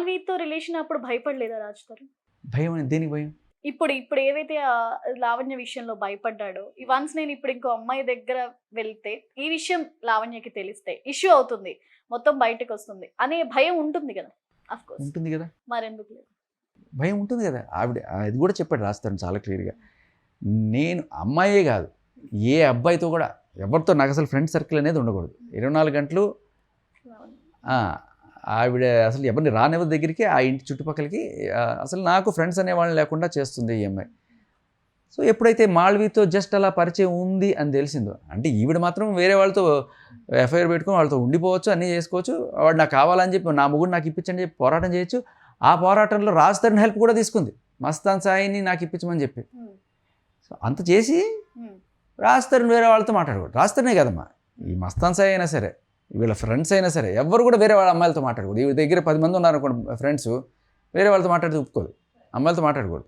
మాల్వీతో relation అప్పుడు భయపడలేదా రాజ్ తరుణ్? భయం దేనికి భయం? ఇప్పుడు ఏవైతే లావణ్య విషయంలో భయపడ్డాడో, వన్స్ నేను ఇప్పుడు ఇంకో అమ్మాయి దగ్గర వెళ్తే ఈ విషయం లావణ్యకి తెలిస్తే ఇష్యూ అవుతుంది, మొత్తం బయటకొస్తుంది అనే భయం ఉంటుంది కదా. ఆఫ్ కోర్స్ ఉంటుంది కదా, మరెందుకు లేదు? భయం ఉంటుంది కదా. ఆవిడ అది కూడా చెప్పాడు రాస్తాను చాలా క్లియర్గా. నేను అమ్మాయే కాదు, ఏ అబ్బాయితో కూడా ఎవరితో నాకు అసలు ఫ్రెండ్ సర్కిల్ అనేది ఉండకూడదు. 24 గంటలు ఆవిడ అసలు ఎవరిని రానివ్వదు దగ్గరికి, ఆ ఇంటి చుట్టుపక్కలకి. అసలు నాకు ఫ్రెండ్స్ అనేవాళ్ళు లేకుండా చేస్తుంది ఈ అమ్మాయి. సో ఎప్పుడైతే మాల్వీతో జస్ట్ అలా పరిచయం ఉంది అని తెలిసిందో, అంటే ఈవిడ మాత్రం వేరే వాళ్ళతో ఎఫ్ఐఆర్ పెట్టుకొని వాళ్ళతో ఉండిపోవచ్చు, అన్నీ చేసుకోవచ్చు, వాడు నాకు కావాలని చెప్పి నా ముగ్గురు నాకు ఇప్పించండి చెప్పి పోరాటం చేయొచ్చు. ఆ పోరాటంలో రాజ్ తరుణ్ హెల్ప్ కూడా తీసుకుంది, మస్తాన్ సాయిని నాకు ఇప్పించమని చెప్పి. సో అంత చేసి రాజ్ తరుణ్ వేరే వాళ్ళతో మాట్లాడకూడదు. రాజ్ తరుణే కదమ్మా, ఈ మస్తాన్ సాయి అయినా సరే, వీళ్ళ ఫ్రెండ్స్ అయినా సరే, ఎవరు కూడా వేరే వాళ్ళ అమ్మాయిలతో మాట్లాడకూడదు. వీళ్ళ దగ్గర 10 మంది ఉన్నారు అనుకోండి ఫ్రెండ్స్, వేరే వాళ్ళతో మాట్లాడితే ఒప్పుకోదు, అమ్మాయిలతో మాట్లాడకూడదు.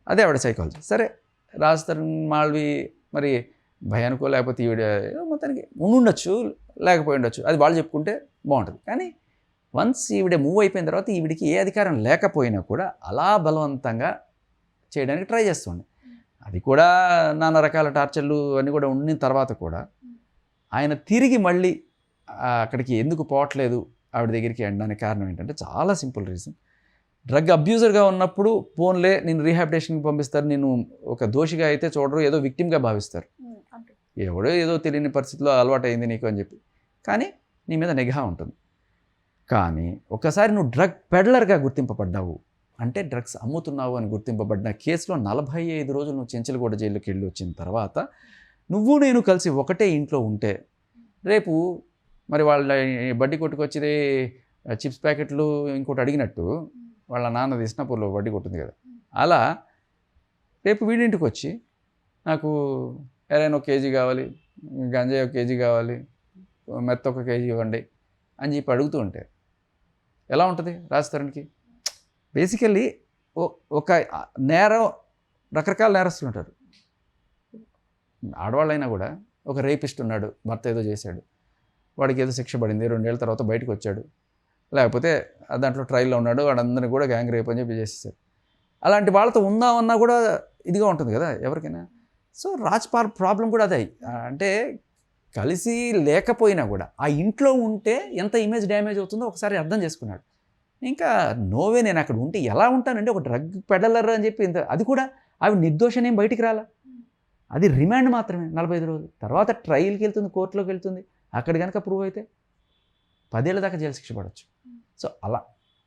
అదే ఆవిడ సైకాలజీ. సరే రాజ్ తరుణ్ మాల్వి మరి భయానికో లేకపోతే ఈవిడ మొత్తానికి ఉండొచ్చు, లేకపోయి ఉండొచ్చు, అది వాళ్ళు చెప్పుకుంటే బాగుంటుంది. కానీ వన్స్ ఈవిడ మూవ్ అయిపోయిన తర్వాత ఈవిడికి ఏ అధికారం లేకపోయినా కూడా అలా బలవంతంగా చేయడానికి ట్రై చేస్తుండే. అది కూడా నానా రకాల టార్చర్లు అన్నీ కూడా ఉండిన తర్వాత కూడా ఆయన తిరిగి మళ్ళీ అక్కడికి ఎందుకు పోవట్లేదు ఆవిడ దగ్గరికి అనడానికి కారణం ఏంటంటే చాలా సింపుల్ రీజన్. డ్రగ్ అబ్యూజర్గా ఉన్నప్పుడు ఫోన్లే నేను రీహాబిలిటేషన్కి పంపిస్తారు, నేను ఒక దోషిగా అయితే చూడరు, ఏదో విక్టిమ్గా భావిస్తారు. ఎవడో ఏదో తెలియని పరిస్థితిలో అలవాటు అయింది నీకు అని చెప్పి, కానీ నీ మీద నిఘా ఉంటుంది. కానీ ఒకసారి నువ్వు డ్రగ్ పెడ్లర్గా గుర్తింపబడ్డావు అంటే, డ్రగ్స్ అమ్ముతున్నావు అని గుర్తింపబడిన కేసులో 45 రోజులు నువ్వు చెంచలగూడ జైలుకి వెళ్ళి వచ్చిన తర్వాత నువ్వు నేను కలిసి ఒకటే ఇంట్లో ఉంటే, రేపు మరి వాళ్ళ బడ్డీ కొట్టుకొచ్చేది చిప్స్ ప్యాకెట్లు ఇంకోటి అడిగినట్టు వాళ్ళ నాన్న తీసినప్పుడు వడ్డీ కొట్టింది కదా, అలా రేపు వీడింటికి వచ్చి నాకు హెరాయిన్ 1 కేజీ కావాలి, గంజాయి 1 కేజీ కావాలి, మెత్త 1 కేజీ ఇవ్వండి అని చెప్పి అడుగుతూ ఉంటే ఎలా ఉంటుంది రాజ్ తరుణ్కి? బేసికల్లీ ఒక నేరం, రకరకాల నేరస్తులు ఉంటారు. ఆడవాళ్ళైనా కూడా ఒక రేపిస్ట్ ఉన్నాడు, భర్త ఏదో చేశాడు, వాడికి ఏదో శిక్ష పడింది, 2 ఏళ్ళ తర్వాత బయటకు వచ్చాడు, లేకపోతే దాంట్లో ట్రయల్లో ఉన్నాడు, వాడందరినీ కూడా గ్యాంగ్ రేప్ అని చెప్పి చేసేసారు. అలాంటి వాళ్ళతో ఉందామన్నా కూడా ఇదిగా ఉంటుంది కదా ఎవరికైనా. సో రాజ్ ప్రాబ్లం కూడా అదే. అంటే కలిసి లేకపోయినా కూడా ఆ ఇంట్లో ఉంటే ఎంత ఇమేజ్ డ్యామేజ్ అవుతుందో ఒకసారి అర్థం చేసుకున్నాడు. ఇంకా నోవే నేను అక్కడ ఉంటే ఎలా ఉంటానంటే ఒక డ్రగ్ పెడలర్ అని చెప్పి ఇంత, అది కూడా అవి నిర్దోషనేం బయటికి రాలా, అది రిమాండ్ మాత్రమే 45 రోజులు. తర్వాత ట్రయల్కి వెళ్తుంది, కోర్టులోకి వెళ్తుంది, అక్కడ కనుక ప్రూవ్ అయితే 10 ఏళ్ళ దాకా జైలు శిక్ష పడవచ్చు. సో అలా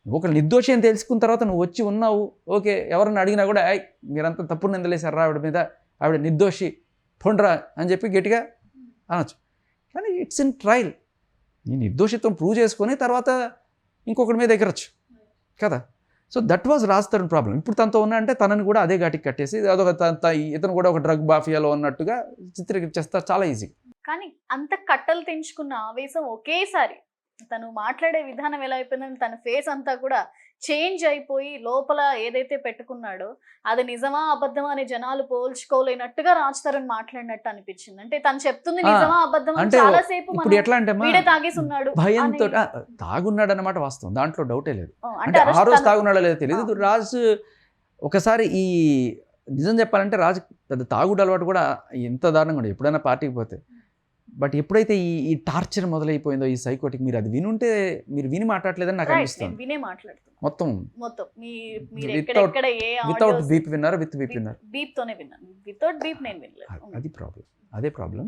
నువ్వు ఒక నిర్దోషి అని తెలుసుకున్న తర్వాత నువ్వు వచ్చి ఉన్నావు, ఓకే, ఎవరన్నా అడిగినా కూడా మీరంతా తప్పుడు నిందలేశారా ఆవిడ మీద, ఆవిడ నిర్దోషి పొండ్రా అని చెప్పి గట్టిగా అనొచ్చు. కానీ ఇట్స్ ఇన్ ట్రయల్, నీ నిర్దోషిత్వం ప్రూవ్ చేసుకొని తర్వాత ఇంకొకటి మీద ఎగరచ్చు కదా. So that was Raj Tarun problem. ఇప్పుడు తనతో ఉన్నా అంటే తనని కూడా అదే ఘాటికి కట్టేసి అదొక ఇతను కూడా ఒక డ్రగ్ మాఫియాలో ఉన్నట్టుగా చిత్రీకరించేస్తారు చాలా ఈజీ. కానీ అంత కట్టలు తెంచుకున్న ఆవేశం ఒకేసారి తను మాట్లాడే విధానం ఎలా అయిపోయిందని తన ఫేస్ అంతా కూడా చేంజ్ అయిపోయి లోపల ఏదైతే పెట్టుకున్నాడో అది నిజమా అబద్ధమా అని జనాలు పోల్చుకోలేనట్టుగా రాజ్ తరుణ్ మాట్లాడినట్టు అనిపించింది. అంటే తను చెప్తుంది నిజమా అబద్ధమా అంటే చాలా సేపు ఇప్పుడు ఎట్లా అంటే తాగేసి ఉన్నాడు, భయంతో తాగున్నాడు అన్నమాట వాస్తవం, దాంట్లో డౌటే లేదు. అంటే ఆ రోజు తాగున్నాడో లేదో తెలియదు. రాజ్ ఒకసారి ఈ నిజం చెప్పాలంటే రాజ్ పెద్ద తాగుడు అలవాటు కూడా ఎంత దారుణంగా ఉండదు ఎప్పుడైనా పార్టీకి పోతే. బట్ ఎప్పుడైతే ఈ టార్చర్ మొదలైపోయిందో ఈ సైకోటిక్, మీరు అది వినుంటే మీరు విని మాట్లాడలేదని నాకు అనిపిస్తుంది. మొత్తం వితౌట్ బీప్ విన్నారా, విత్ బీప్ విన్నారా? బీప్ తోనే విన్నాను, వితౌట్ బీప్ నేను వినలేదు. అది ప్రాబ్లం, అదే ప్రాబ్లం.